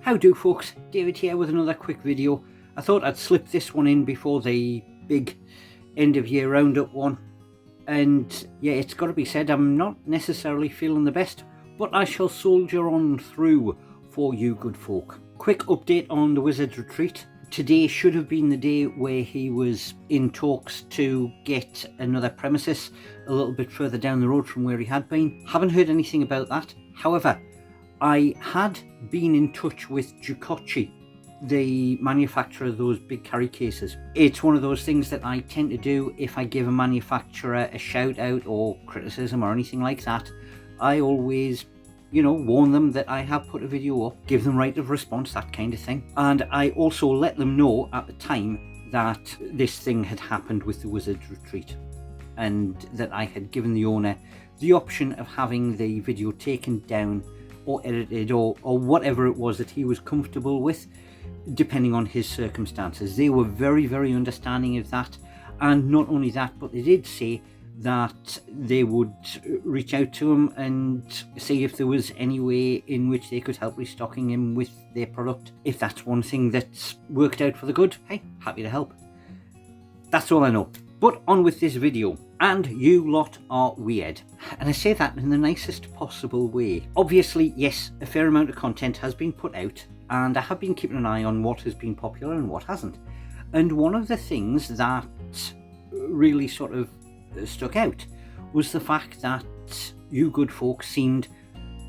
How do folks, David here with another quick video. I thought I'd slip this one in before the big end of year roundup one. And yeah, it's got to be said, I'm not necessarily feeling the best, but I shall soldier on through for you good folk. Quick update on the Wizard's Retreat. Today should have been the day where he was in talks to get another premises a little bit further down the road from where he had been. Haven't heard anything about that. However, I had been in touch with Ducocci, the manufacturer of those big carry cases. It's one of those things that I tend to do if I give a manufacturer a shout out or criticism or anything like that. I always, warn them that I have put a video up, give them right of response, that kind of thing. And I also let them know at the time that this thing had happened with the Wizard's Retreat and that I had given the owner the option of having the video taken down or edited or whatever it was that he was comfortable with, depending on his circumstances. They were very, very understanding of that. And not only that, but they did say that they would reach out to him and see if there was any way in which they could help restocking him with their product. If that's one thing that's worked out for the good, hey, happy to help. That's all I know. But on with this video. And you lot are weird. And I say that in the nicest possible way. Obviously, yes, a fair amount of content has been put out, and I have been keeping an eye on what has been popular and what hasn't. And one of the things that really sort of stuck out was the fact that you good folks seemed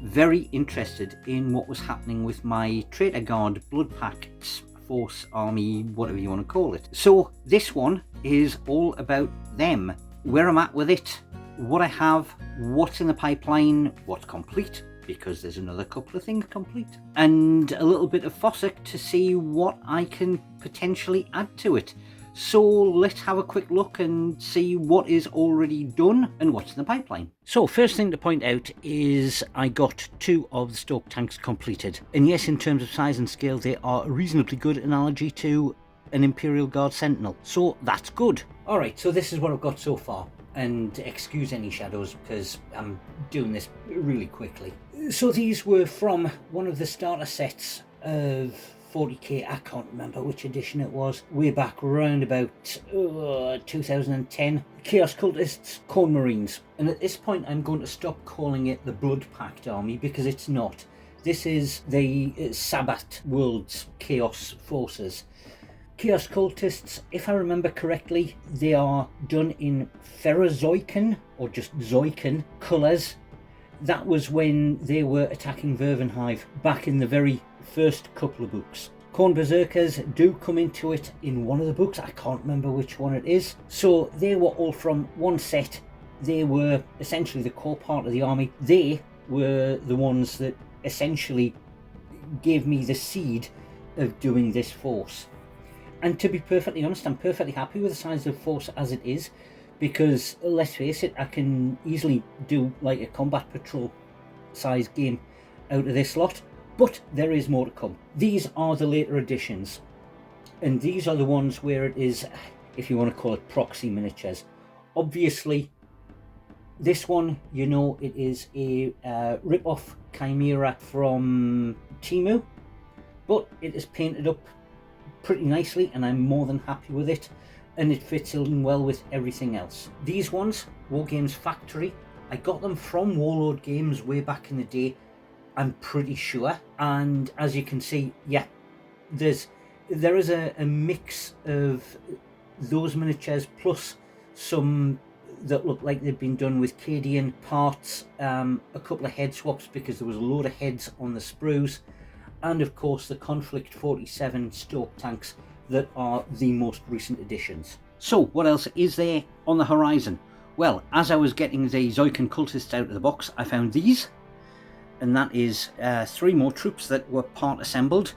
very interested in what was happening with my Traitor Guard Blood Pact force, army, whatever you want to call it. So this one is all about them, where I'm at with it, what I have, what's in the pipeline, what's complete, because there's another couple of things complete, and a little bit of Fossick to see what I can potentially add to it. So let's have a quick look and see what is already done and what's in the pipeline. So first thing to point out is I got 2 of the Stoke tanks completed. And yes, in terms of size and scale, they are a reasonably good analogy to an Imperial Guard Sentinel. So that's good. Alright, so this is what I've got so far. And excuse any shadows because I'm doing this really quickly. So these were from one of the starter sets of 40k, I can't remember which edition it was, way back around about 2010. Chaos Cultists, Corn Marines. And at this point I'm going to stop calling it the Blood Pact army because it's not. This is the Sabbat Worlds Chaos Forces. Chaos Cultists, if I remember correctly, they are done in Ferrozoican, or just Zoican, colours. That was when they were attacking Vervenhive back in the very first couple of books. Khorne Berserkers do come into it in one of the books, I can't remember which one it is. So they were all from one set. They were essentially the core part of the army. They were the ones that essentially gave me the seed of doing this force. And to be perfectly honest, I'm perfectly happy with the size of the force as it is, because let's face it, I can easily do like a combat patrol size game out of this lot, but there is more to come. These are the later editions, and these are the ones where it is, if you want to call it, proxy miniatures. Obviously, this one, it is a rip-off Chimera from Temu, but it is painted up pretty nicely and I'm more than happy with it, and it fits in well with everything else. These ones, Wargames Factory, I got them from Warlord Games way back in the day, I'm pretty sure, and as you can see, yeah, there is a mix of those miniatures plus some that look like they've been done with Cadian parts, a couple of head swaps because there was a load of heads on the sprues, and of course the Conflict 47 Stoke tanks that are the most recent additions. So what else is there on the horizon? Well, as I was getting the Zoican Cultists out of the box, I found these, and that is 3 more troops that were part assembled.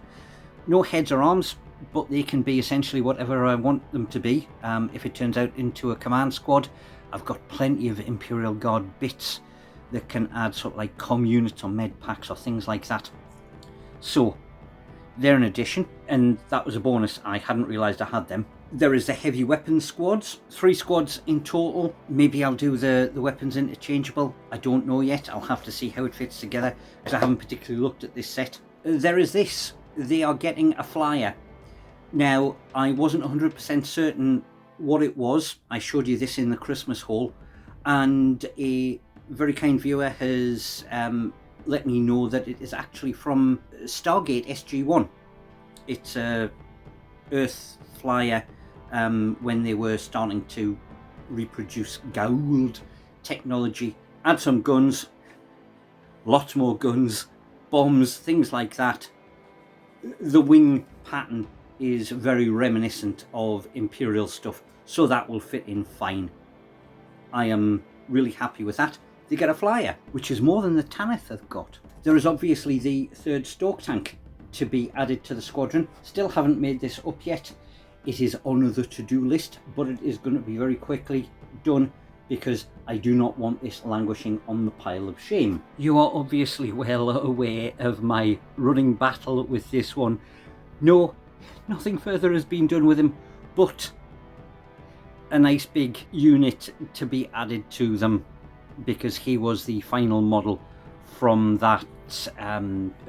No heads or arms, but they can be essentially whatever I want them to be. If it turns out into a command squad, I've got plenty of Imperial Guard bits that can add sort of like comm units or med packs or things like that. So they're an addition, and that was a bonus. I hadn't realised I had them. There is the heavy weapons squads, 3 squads in total. Maybe I'll do the weapons interchangeable. I don't know yet. I'll have to see how it fits together because I haven't particularly looked at this set. There is this they are getting a flyer. Now, I wasn't 100% certain what it was. I showed you this in the Christmas haul, and a very kind viewer has let me know that it is actually from Stargate SG-1. It's a Earth flyer when they were starting to reproduce gold technology. Add some guns, lots more guns, bombs, things like that. The wing pattern is very reminiscent of Imperial stuff, so that will fit in fine. I am really happy with that. They get a flyer, which is more than the Tanith have got. There is obviously the third Stork tank to be added to the squadron. Still haven't made this up yet. It is on the to-do list, but it is going to be very quickly done because I do not want this languishing on the pile of shame. You are obviously well aware of my running battle with this one. No, nothing further has been done with him, but a nice big unit to be added to them because he was the final model from that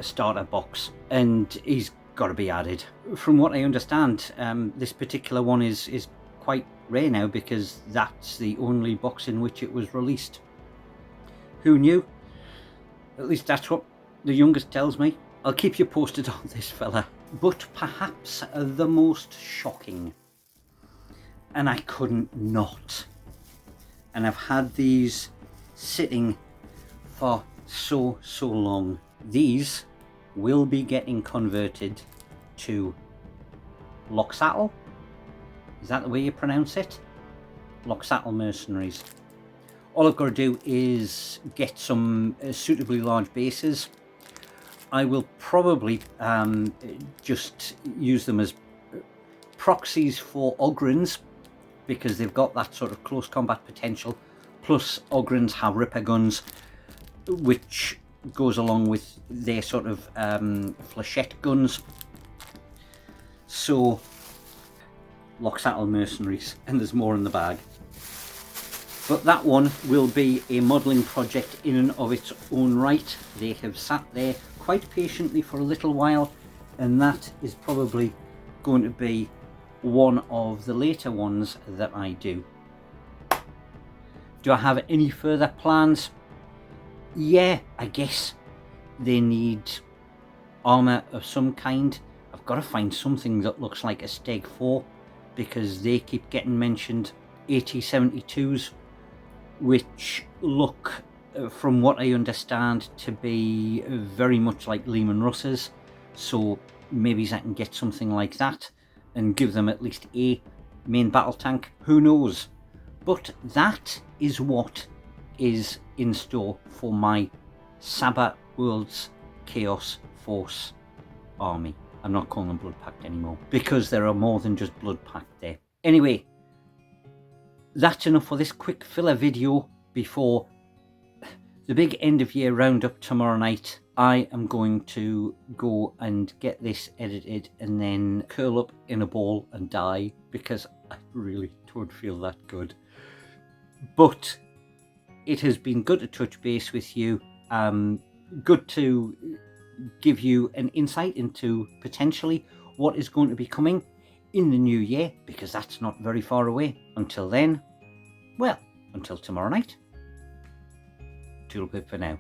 starter box, and he's got to be added. From what I understand, this particular one is quite rare now because that's the only box in which it was released. Who knew? At least that's what the youngest tells me. I'll keep you posted on this fella. But perhaps the most shocking, and I couldn't not, and I've had these sitting for so long. These will be getting converted to Loxatl. Is that the way you pronounce it? Loxatl mercenaries. All I've got to do is get some suitably large bases. I will probably just use them as proxies for Ogrins because they've got that sort of close combat potential. Plus Ogrins have Ripper guns, which goes along with their sort of flechette guns. So Loxatl mercenaries, and there's more in the bag. But that one will be a modelling project in and of its own right. They have sat there quite patiently for a little while, and that is probably going to be one of the later ones that I do. Do I have any further plans? Yeah, I guess they need armour of some kind. I've got to find something that looks like a Steg 4 because they keep getting mentioned. AT-72s, which look, from what I understand, to be very much like Lehman Russes. So maybe I can get something like that and give them at least a main battle tank. Who knows? But that is what is in store for my Sabbat Worlds Chaos Force army. I'm not calling them Blood Pact anymore because there are more than just Blood Pact there. Anyway, that's enough for this quick filler video before the big end of year roundup tomorrow night. I am going to go and get this edited and then curl up in a ball and die because I really don't feel that good. But it has been good to touch base with you. Good to give you an insight into potentially what is going to be coming in the new year, because that's not very far away. Until then, well, until tomorrow night, toodle pip for now.